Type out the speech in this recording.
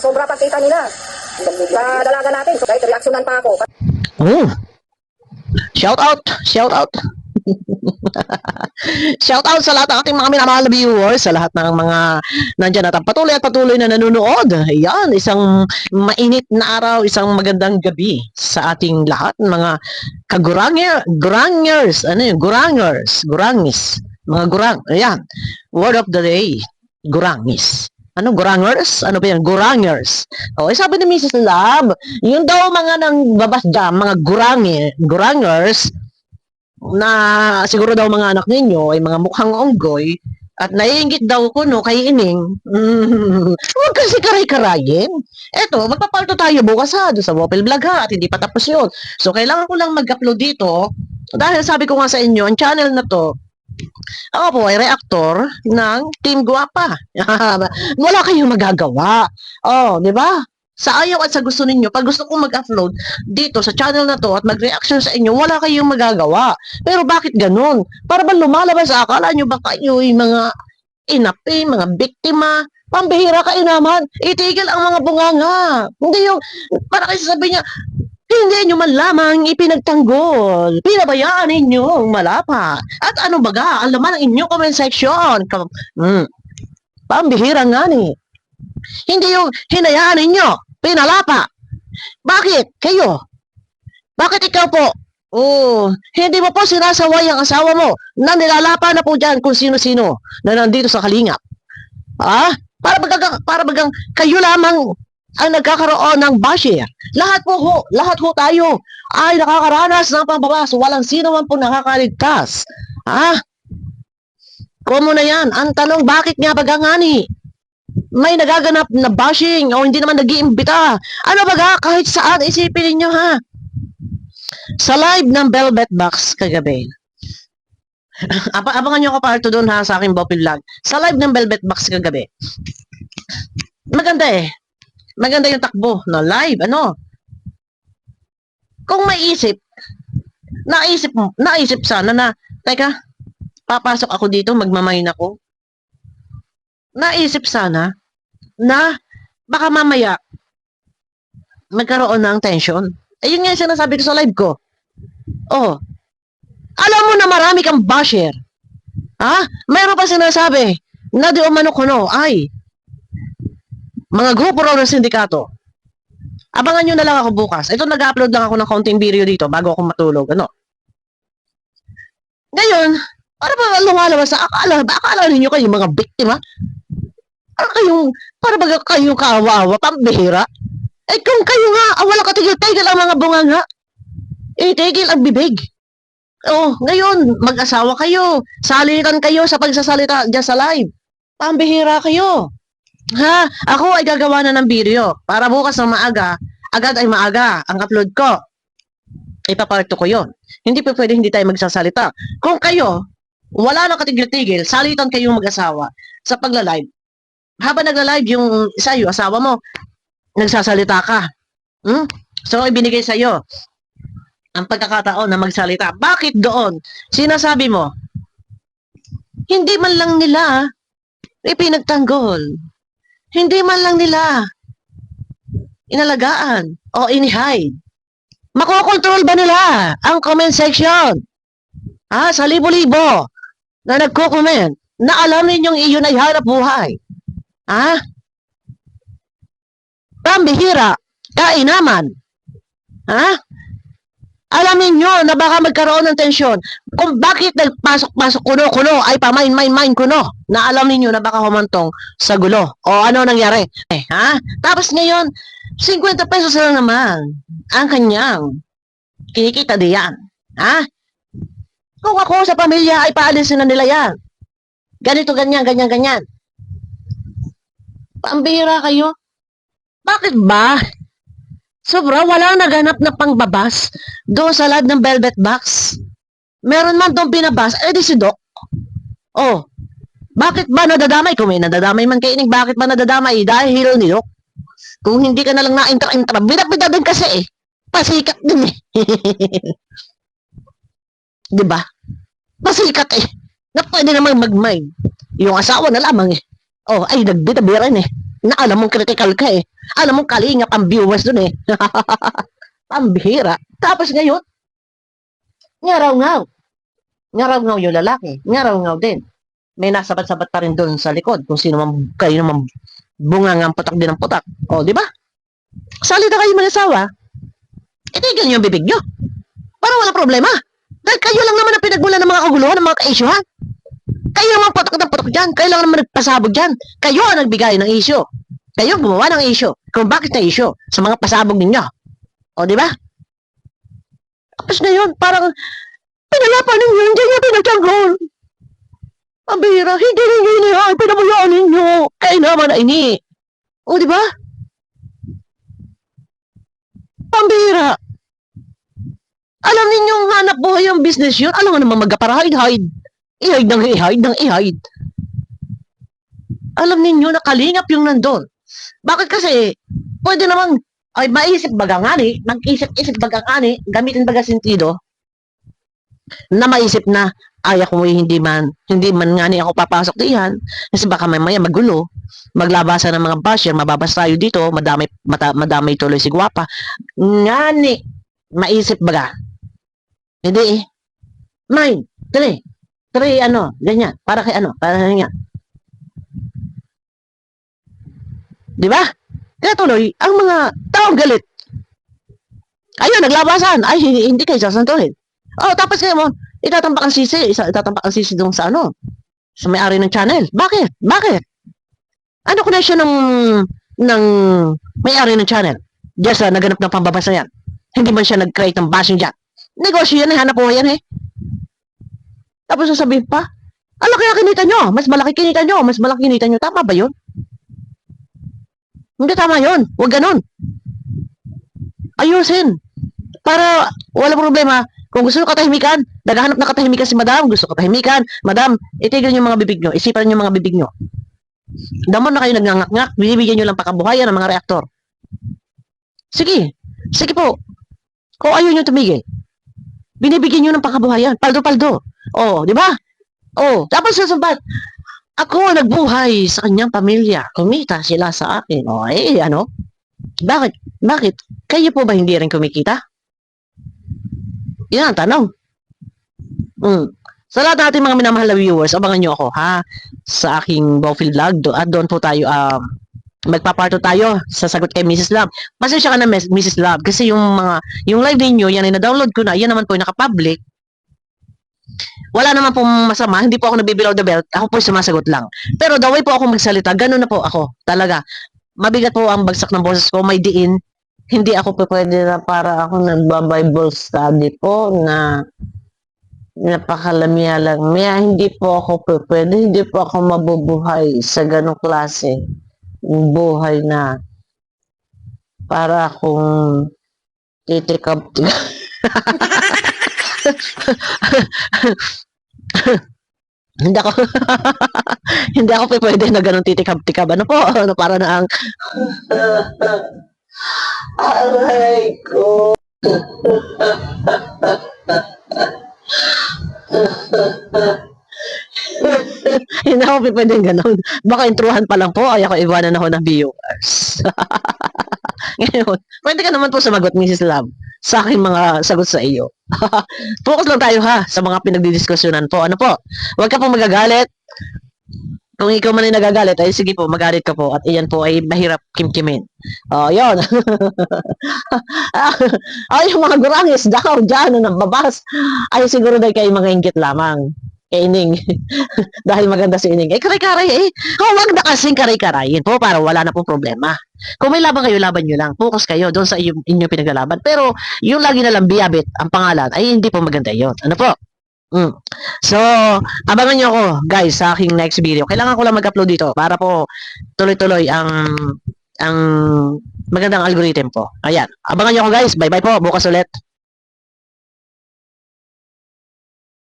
sobra pagkita nila sa dalaga natin. So, kahit reaksyonan pa ako. Oh, shout out, shout out. Shout out sa lahat ng ating mga minamahal na viewers, sa lahat ng mga nandyan at patuloy na nanonood. Ayan, isang mainit na araw, isang magandang gabi sa ating lahat, mga gurangers, ano yun, gurangis, mga gurang, ayan, word of the day, gurangis. Ano, gurangers? Ano ba yan? Gurangers. O, sabi ni Mrs. Love, yun daw mga nang babasda, mga gurangers, na siguro daw mga anak ninyo ay mga mukhang onggoy at naiingit daw ko no kay Ining. Huwag kasi karay-karayin. Eto, magpapalto tayo bukas ha doon sa Wopel Vlog ha at hindi pa tapos yun. So, kailangan ko lang mag-upload dito dahil sabi ko nga sa inyo, ang channel na to, ako po ay reactor ng Team Guapa. Wala kayong magagawa. Oh, di ba? Sa ayaw at sa gusto ninyo, pag gusto kong mag-upload dito sa channel na to at mag-reaction sa inyo, wala kayong magagawa. Pero bakit ganun? Para ba lumalabas sa akala nyo ba kayo yung mga inapi, mga biktima? Pambihira kayo naman. Itigil ang mga bunganga. Hindi yung, para kayo sasabihin niya, hindi nyo man lamang ipinagtanggol. Pinabayaan ninyo ang malapa. At ano baga, ang laman ng inyong comment section. Pambihira nga ni. Hindi yung hinayaan ninyo, pinalapa. Bakit? Kayo? Bakit ikaw po? Oh, hindi mo po sinasaway ang asawa mo na nilalapa na po dyan kung sino-sino na nandito sa kalingap. Ah? Para bagang kayo lamang ang nagkakaroon ng basher. Lahat ho tayo ay nakakaranas ng pambabas. Walang sino man po nakakaligtas. Ah? Komo na yan. Ang tanong, bakit nga bagangani? May nagaganap na bashing o hindi naman nag-iimbita. Ano ba kahit saan isipin ninyo ha? Sa live ng Velvet Box kagabi. Abangan nyo ako parto doon ha sa aking Wopel Vlog. Sa live ng Velvet Box kagabi. Maganda eh. Maganda yung takbo no live ano. Kung naisip sana na teka, papasok ako dito, magmamain ako. Naisip sana na baka mamaya magkaroon ng tension. Ayun nga yung sinasabi ko sa live ko. Oh, alam mo na marami kang basher. Ha? Mayroon pa sinasabi na di umano kuno ay mga grupo raw ng sindikato. Abangan nyo na lang ako bukas. Ito nag-upload lang ako ng kaunting video dito bago ako matulog. Ano? Ngayon, para ba lumalabas sa akala ninyo kayo mga biktima? Para ba kayong kaawa-awa, pambihira? Eh kung kayo nga, wala katigil-tigil ang mga bunganga. Tigil ang bibig. Oh, ngayon, mag-asawa kayo. Salitan kayo sa pagsasalita dyan sa live. Pambihira kayo. Ha? Ako ay gagawa na ng video. Para bukas ng maaga, agad ay maaga ang upload ko. Ipaparto ko yon. Hindi pa pwede hindi tayo magsasalita. Kung kayo, wala na katigil-tigil, salitan kayong mag-asawa sa pagla-live. Habang nagla-live yung asawa mo, nagsasalita ka. So, ibinigay sa iyo ang pagkakataon na magsalita. Bakit doon? Sinasabi mo, hindi man lang nila ipinagtanggol. Hindi man lang nila inalagaan o inihide. Makokontrol ba nila ang comment section? Sa libo-libo na nagko-comment na alam ninyong iyon ay hanap buhay. Pambihira, kainaman. Alamin nyo na baka magkaroon ng tensyon. Kung bakit nagpasok-pasok kuno ay pamain-main kuno na alam niyo na baka humantong sa gulo. O ano nangyari? Tapos ngayon, 50 pesos lang naman ang kanyang kinikita diyan. Kung ako sa pamilya ay paalisin na nila yan. Ganito, ganyan. Pambihira kayo. Bakit ba? Sobra, walang naganap na pangbabas doon sa live ng Velvet Box. Meron man doon binabas, di si Doc. Oh, bakit ba nadadamay? Kung may nadadamay man kay Ining, bakit ba nadadamay? Dahil ni Doc. Kung hindi ka na lang na-intra, bida-bida din kasi eh. Pasikat din eh. Diba? Pasikat eh. Na pwede naman mag-mind. Yung asawa na lamang eh. Oh, ay nagbida-bira rin eh. na alam mong critical ka eh. Alam mong kalingap ang viewers dun eh. Pambihira. Tapos ngayon, ngaraw-ngaw. Ngaraw-ngaw yung lalaki. Ngaraw-ngaw din. May nasabat-sabat pa rin doon sa likod. Kung sino man, kayo naman bungangang putak din ang putak. O, di ba? Salita kayo mag-asawa. Itigil niyo yung bibig niyo. Para wala problema. Dahil kayo lang naman ang pinagmula ng mga kaguluhan, ng mga ka-isyuhan. Kayo naman putak ng putak dyan. Kayo lang naman nagpasabog dyan. Kayo ang nagbigay ng issue. Kayo gumawa ng issue. Kung bakit na issue sa mga pasabog ninyo. O, di ba? Tapos ngayon, parang pinalapan ninyo, hindi nyo pinagtanggol. Pambira, hindi ninyo inihay, pinamuyaan ninyo. Kayo naman ay ini. O, di ba? Pambira. Alam ninyong hanap buhay ang business yun. Alam nga naman magkaparahide-hide. I-hide ng i-hide ng i-hide. Alam ninyo na kalingap yung nandun. Bakit kasi, pwede naman, ay maisip baga nga ni, mag-isip-isip baga nga ni, gamitin baga sentido, na maisip na, ay ako hindi man nga ni ako papasok diyan, kasi baka mamaya magulo, maglabasan ng mga basher, mababas tayo dito, madamay tuloy si Guwapa. Nga ni, maisip baga. Hindi eh. Mine, three, ganyan, para ganyan. Di ba? Kaya tuloy, ang mga taong galit. Ayun, naglabasan. Ay, hindi kayo sasantuhin. Oh, tapos kayo mo, itatampak ang sisi doon sa sa may-ari ng channel. Bakit? Ano connection ng may-ari ng channel? Just naganap ng pambabasa yan. Hindi man siya nag-create ng bashing dyan. Negosyo yan, hanap po yan eh. Tapos sasabihin pa, kaya kinita nyo, mas malaki kinita nyo. Tama ba yun? Hindi tama yun. Huwag ganun. Ayusin. Para wala problema. Kung gusto nyo katahimikan, naghahanap na katahimikan si madam, gusto katahimikan, madam, itigil nyo mga bibig nyo, isipan nyo mga bibig nyo. Damon na kayo nagngangak-ngak, binibigyan nyo lang pakabuhayan ng mga reaktor. Sige po. Kung ayaw nyo tumigil, binibigyan nyo ng pakabuhayan, paldo-paldo. Oh, di ba? Oh, tapos sasabat, ako nagbuhay sa kanyang pamilya. Kumita sila sa akin. O, Bakit? Kayo po ba hindi rin kumikita? Yan ang tanong. Sa lahat ng ating mga minamahal na viewers, abangan nyo ako, ha? Sa aking Bowfield Vlog. At doon po tayo, magpaparto tayo sa sagot kay Mrs. Love. Pasensya ka na, Mrs. Love, kasi yung live ninyo, yan ay na-download ko na, yan naman po yung naka-public. Wala naman pong masama, hindi po ako nabibilaw the belt, ako po sumasagot lang. Pero the way po ako magsalita, ganun na po ako, talaga. Mabigat po ang bagsak ng boses ko, may diin. Hindi ako po pwede na para ako nagba-Bible study po na napakalamiya lang. Hindi po ako pwede, hindi po ako mabubuhay sa ganong klase. Buhay na para akong titikap. Hindi ako hindi ako pwede na ganun titikab-tikab. Ano po? Para na ang aray ko. Hindi ako pwede ganun. Baka intruhan pa lang po, ay ako iwanan ako ng viewers. Ngayon, pwede ka naman po sumagot, Mrs. Love, sa aking mga sagot sa iyo. Focus lang tayo ha, sa mga pinagdidiskusyonan po. Ano po? Huwag ka po magagalit. Kung ikaw man ay nagagalit, ay sige po, magalit ka po. At iyan po ay mahirap kimkimin. O, yun. Ay, yung mga gurangis daw, dyan, na nababas. Ay, siguro dahil kayo mga inggit lamang. Kay Ining. Dahil maganda si Ining. Karay-karay eh. Huwag na kasing karay-karayin po para wala na pong problema. Kung may laban kayo, laban nyo lang. Focus kayo doon sa inyong pinaglalaban. Pero, yung lagi na lang biyabit ang pangalan, ay hindi po maganda yun. Ano po? So, abangan nyo ako, guys, sa aking next video. Kailangan ko lang mag-upload dito para po tuloy-tuloy ang magandang algorithm po. Ayan. Abangan nyo ako, guys. Bye-bye po. Bukas ulit.